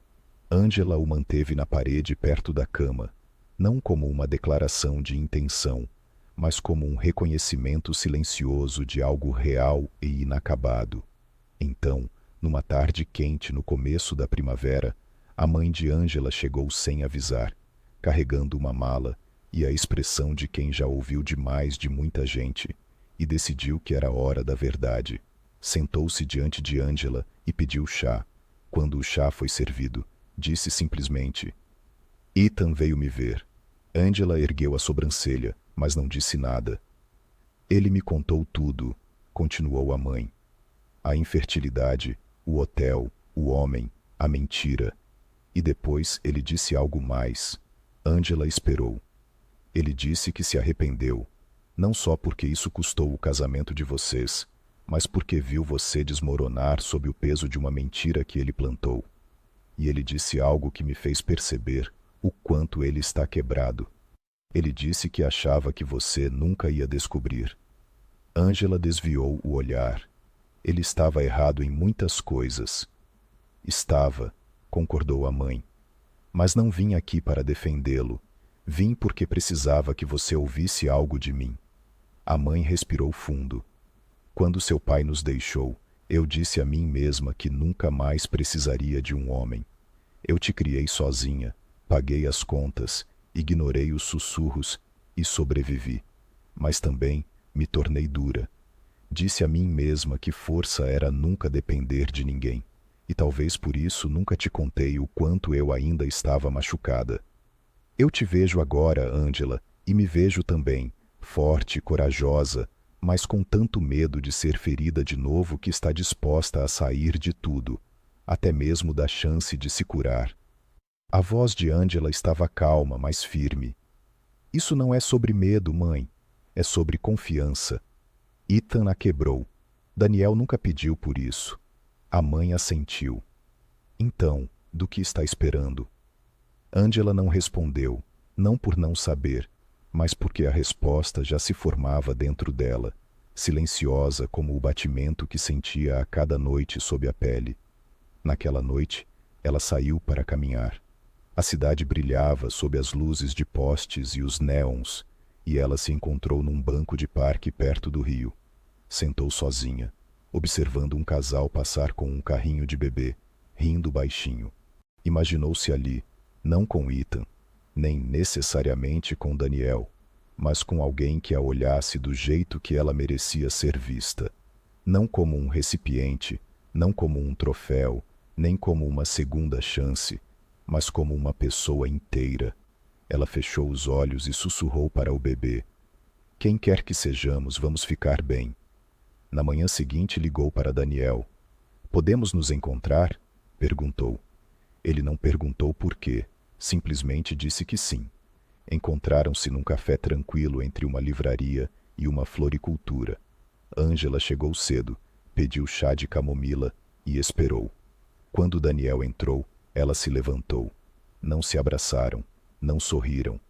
Ângela o manteve na parede perto da cama, não como uma declaração de intenção, mas como um reconhecimento silencioso de algo real e inacabado. Então, numa tarde quente no começo da primavera, a mãe de Ângela chegou sem avisar, carregando uma mala e a expressão de quem já ouviu demais de muita gente, e decidiu que era hora da verdade. Sentou-se diante de Ângela e pediu chá. Quando o chá foi servido, disse simplesmente: Ethan veio me ver. Ângela ergueu a sobrancelha, mas não disse nada. Ele me contou tudo, continuou a mãe. A infertilidade, o hotel, o homem, a mentira. E depois ele disse algo mais. Ângela esperou. Ele disse que se arrependeu, não só porque isso custou o casamento de vocês, mas porque viu você desmoronar sob o peso de uma mentira que ele plantou. E ele disse algo que me fez perceber o quanto ele está quebrado. Ele disse que achava que você nunca ia descobrir. Ângela desviou o olhar. Ele estava errado em muitas coisas. Estava, concordou a mãe. Mas não vim aqui para defendê-lo. Vim porque precisava que você ouvisse algo de mim. A mãe respirou fundo. Quando seu pai nos deixou, eu disse a mim mesma que nunca mais precisaria de um homem. Eu te criei sozinha, paguei as contas, ignorei os sussurros e sobrevivi. Mas também me tornei dura. Disse a mim mesma que força era nunca depender de ninguém. E talvez por isso nunca te contei o quanto eu ainda estava machucada. Eu te vejo agora, Ângela, e me vejo também, forte, corajosa, mas com tanto medo de ser ferida de novo que está disposta a sair de tudo, até mesmo da chance de se curar. A voz de Ângela estava calma, mas firme. Isso não é sobre medo, mãe. É sobre confiança. Ethan a quebrou. Daniel nunca pediu por isso. A mãe assentiu. Então, do que está esperando? Ângela não respondeu, não por não saber, mas porque a resposta já se formava dentro dela, silenciosa como o batimento que sentia a cada noite sob a pele. Naquela noite, ela saiu para caminhar. A cidade brilhava sob as luzes de postes e os néons, e ela se encontrou num banco de parque perto do rio. Sentou sozinha, observando um casal passar com um carrinho de bebê, rindo baixinho. Imaginou-se ali, não com Ethan, nem necessariamente com Daniel, mas com alguém que a olhasse do jeito que ela merecia ser vista. Não como um recipiente, não como um troféu, nem como uma segunda chance, mas como uma pessoa inteira. Ela fechou os olhos e sussurrou para o bebê: Quem quer que sejamos, vamos ficar bem. Na manhã seguinte ligou para Daniel. Podemos nos encontrar? Perguntou. Ele não perguntou por quê, simplesmente disse que sim. Encontraram-se num café tranquilo entre uma livraria e uma floricultura. Ângela chegou cedo, pediu chá de camomila e esperou. Quando Daniel entrou, ela se levantou. Não se abraçaram, não sorriram.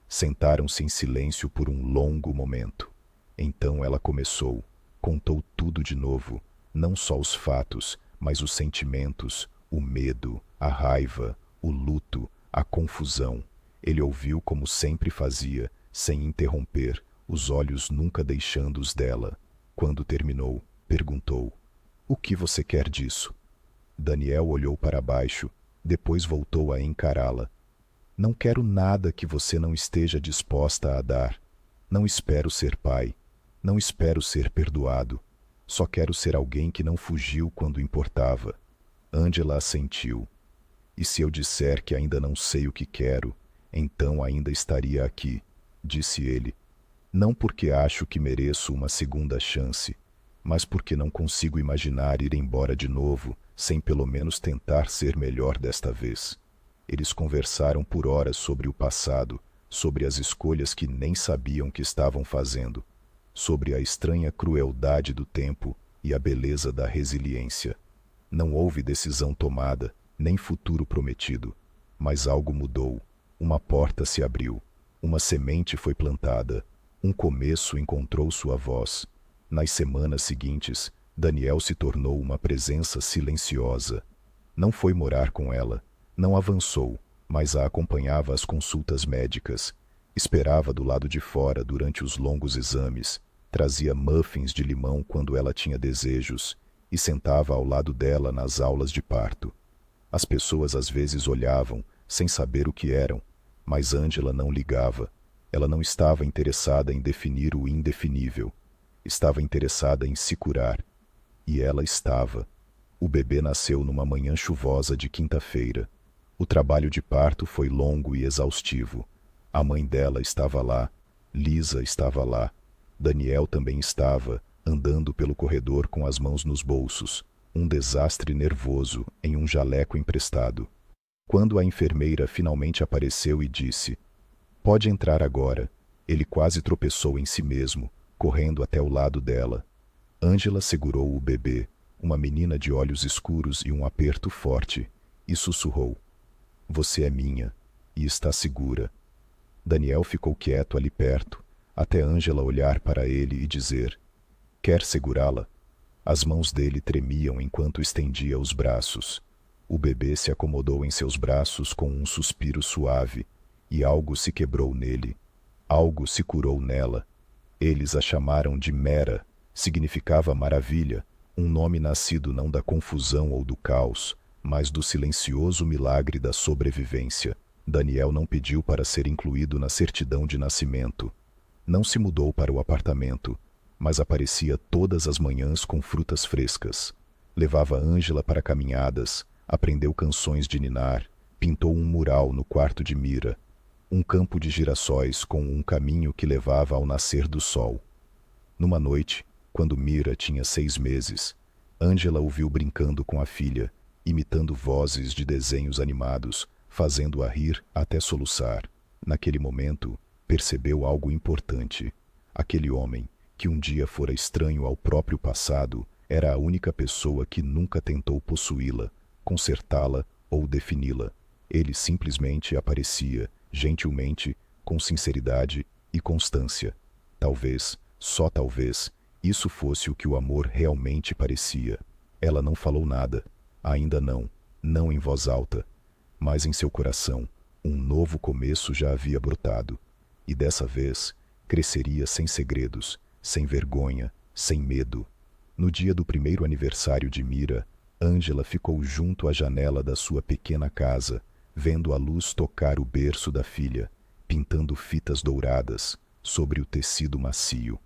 Sentaram-se em silêncio por um longo momento. Então ela começou, contou tudo de novo, não só os fatos, mas os sentimentos, o medo, a raiva, o luto, a confusão. Ele ouviu como sempre fazia, sem interromper, os olhos nunca deixando os dela. Quando terminou, perguntou: O que você quer disso? Daniel olhou para baixo, depois voltou a encará-la. Não quero nada que você não esteja disposta a dar. Não espero ser pai. Não espero ser perdoado. Só quero ser alguém que não fugiu quando importava. Ângela assentiu. E se eu disser que ainda não sei o que quero, então ainda estaria aqui, disse ele. Não porque acho que mereço uma segunda chance, mas porque não consigo imaginar ir embora de novo, sem pelo menos tentar ser melhor desta vez. Eles conversaram por horas sobre o passado, sobre as escolhas que nem sabiam que estavam fazendo, sobre a estranha crueldade do tempo e a beleza da resiliência. Não houve decisão tomada, nem futuro prometido, mas algo mudou. Uma porta se abriu, uma semente foi plantada, um começo encontrou sua voz. Nas semanas seguintes, Daniel se tornou uma presença silenciosa. Não foi morar com ela, não avançou, mas a acompanhava às consultas médicas, esperava do lado de fora durante os longos exames, trazia muffins de limão quando ela tinha desejos e sentava ao lado dela nas aulas de parto. As pessoas às vezes olhavam, sem saber o que eram, mas Ângela não ligava. Ela não estava interessada em definir o indefinível. Estava interessada em se curar. E ela estava. O bebê nasceu numa manhã chuvosa de quinta-feira. O trabalho de parto foi longo e exaustivo. A mãe dela estava lá. Lisa estava lá. Daniel também estava, andando pelo corredor com as mãos nos bolsos, um desastre nervoso em um jaleco emprestado. Quando a enfermeira finalmente apareceu e disse: "Pode entrar agora", ele quase tropeçou em si mesmo, correndo até o lado dela. Ângela segurou o bebê, uma menina de olhos escuros e um aperto forte, e sussurrou: "Você é minha, e está segura." Daniel ficou quieto ali perto, até Ângela olhar para ele e dizer: "Quer segurá-la?" As mãos dele tremiam enquanto estendia os braços. O bebê se acomodou em seus braços com um suspiro suave, e algo se quebrou nele. Algo se curou nela. Eles a chamaram de Mera, significava maravilha, um nome nascido não da confusão ou do caos, mas do silencioso milagre da sobrevivência. Daniel não pediu para ser incluído na certidão de nascimento. Não se mudou para o apartamento, mas aparecia todas as manhãs com frutas frescas. Levava Ângela para caminhadas, aprendeu canções de ninar, pintou um mural no quarto de Mira, um campo de girassóis com um caminho que levava ao nascer do sol. Numa noite, quando Mira tinha 6 meses, Ângela o viu brincando com a filha, imitando vozes de desenhos animados, fazendo-a rir até soluçar. Naquele momento, percebeu algo importante. Aquele homem, que um dia fora estranho ao próprio passado, era a única pessoa que nunca tentou possuí-la, consertá-la ou defini-la. Ele simplesmente aparecia, gentilmente, com sinceridade e constância. Talvez, só talvez, isso fosse o que o amor realmente parecia. Ela não falou nada. Ainda não, não em voz alta. Mas em seu coração, um novo começo já havia brotado. E dessa vez, cresceria sem segredos, sem vergonha, sem medo. No dia do primeiro aniversário de Mira, Ângela ficou junto à janela da sua pequena casa, vendo a luz tocar o berço da filha, pintando fitas douradas sobre o tecido macio.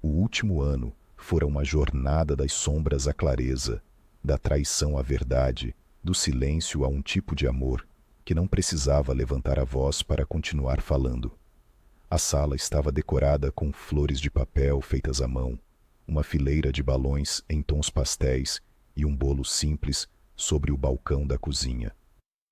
O último ano fora uma jornada das sombras à clareza, da traição à verdade, do silêncio a um tipo de amor que não precisava levantar a voz para continuar falando. A sala estava decorada com flores de papel feitas à mão, uma fileira de balões em tons pastéis e um bolo simples sobre o balcão da cozinha.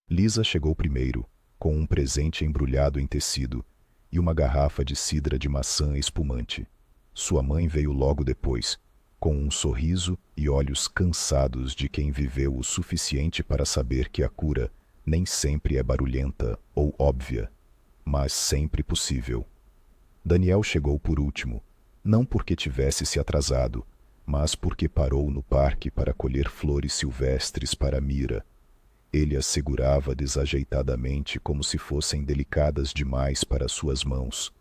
Lisa chegou primeiro, com um presente embrulhado em tecido e uma garrafa de cidra de maçã espumante. Sua mãe veio logo depois, com um sorriso e olhos cansados de quem viveu o suficiente para saber que a cura nem sempre é barulhenta ou óbvia, mas sempre possível. Daniel chegou por último, não porque tivesse se atrasado, mas porque parou no parque para colher flores silvestres para Mira. Ele as segurava desajeitadamente como se fossem delicadas demais para suas mãos.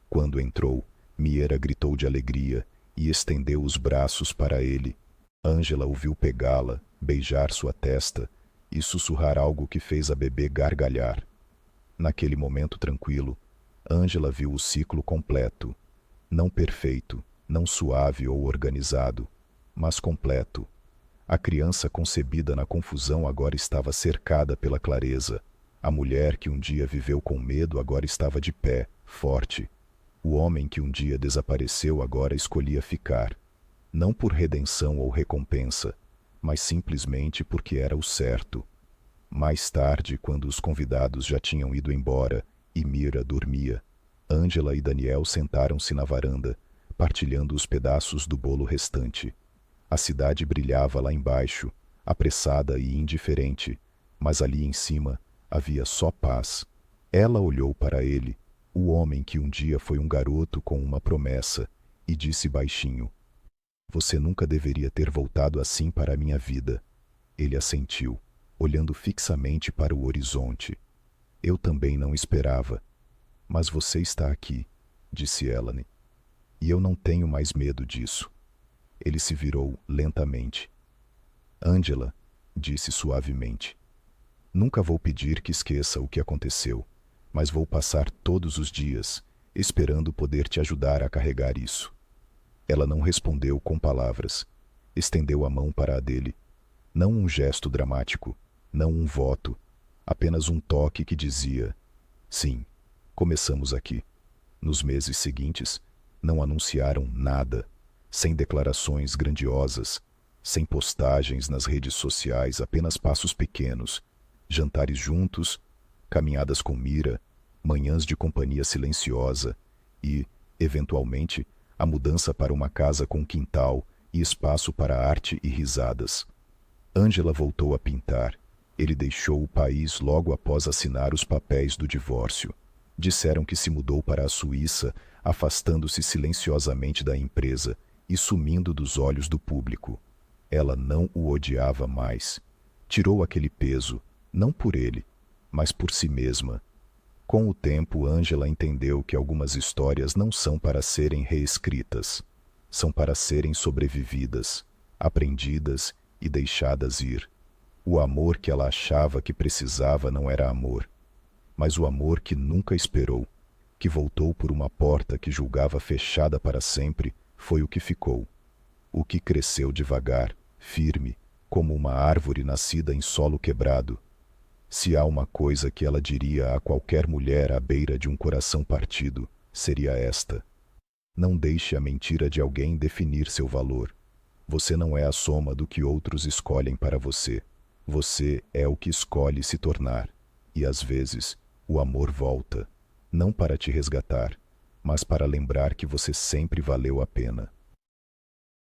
Quando entrou, Mira gritou de alegria e estendeu os braços para ele. Ângela o viu pegá-la, beijar sua testa e sussurrar algo que fez a bebê gargalhar. Naquele momento tranquilo, Ângela viu o ciclo completo. Não perfeito, não suave ou organizado, mas completo. A criança concebida na confusão agora estava cercada pela clareza. A mulher que um dia viveu com medo agora estava de pé, forte. O homem que um dia desapareceu agora escolhia ficar. Não por redenção ou recompensa, mas simplesmente porque era o certo. Mais tarde, quando os convidados já tinham ido embora e Mira dormia, Ângela e Daniel sentaram-se na varanda, partilhando os pedaços do bolo restante. A cidade brilhava lá embaixo, apressada e indiferente, mas ali em cima havia só paz. Ela olhou para ele, o homem que um dia foi um garoto com uma promessa, e disse baixinho: "Você nunca deveria ter voltado assim para a minha vida." Ele assentiu, olhando fixamente para o horizonte. "Eu também não esperava. Mas você está aqui", disse Elane. "E eu não tenho mais medo disso." Ele se virou lentamente. "Ângela", disse suavemente, "nunca vou pedir que esqueça o que aconteceu, mas vou passar todos os dias esperando poder te ajudar a carregar isso." Ela não respondeu com palavras. Estendeu a mão para a dele. Não um gesto dramático, não um voto, apenas um toque que dizia: "Sim, começamos aqui." Nos meses seguintes, não anunciaram nada, sem declarações grandiosas, sem postagens nas redes sociais, apenas passos pequenos, jantares juntos, caminhadas com Mira, manhãs de companhia silenciosa e, eventualmente, a mudança para uma casa com quintal e espaço para arte e risadas. Ângela voltou a pintar. Ele deixou o país logo após assinar os papéis do divórcio. Disseram que se mudou para a Suíça, afastando-se silenciosamente da empresa e sumindo dos olhos do público. Ela não o odiava mais. Tirou aquele peso, não por ele, mas por si mesma. Com o tempo, Ângela entendeu que algumas histórias não são para serem reescritas. São para serem sobrevividas, aprendidas e deixadas ir. O amor que ela achava que precisava não era amor, mas o amor que nunca esperou, que voltou por uma porta que julgava fechada para sempre, foi o que ficou. O que cresceu devagar, firme, como uma árvore nascida em solo quebrado. Se há uma coisa que ela diria a qualquer mulher à beira de um coração partido, seria esta: não deixe a mentira de alguém definir seu valor. Você não é a soma do que outros escolhem para você. Você é o que escolhe se tornar. E às vezes, o amor volta, não para te resgatar, mas para lembrar que você sempre valeu a pena.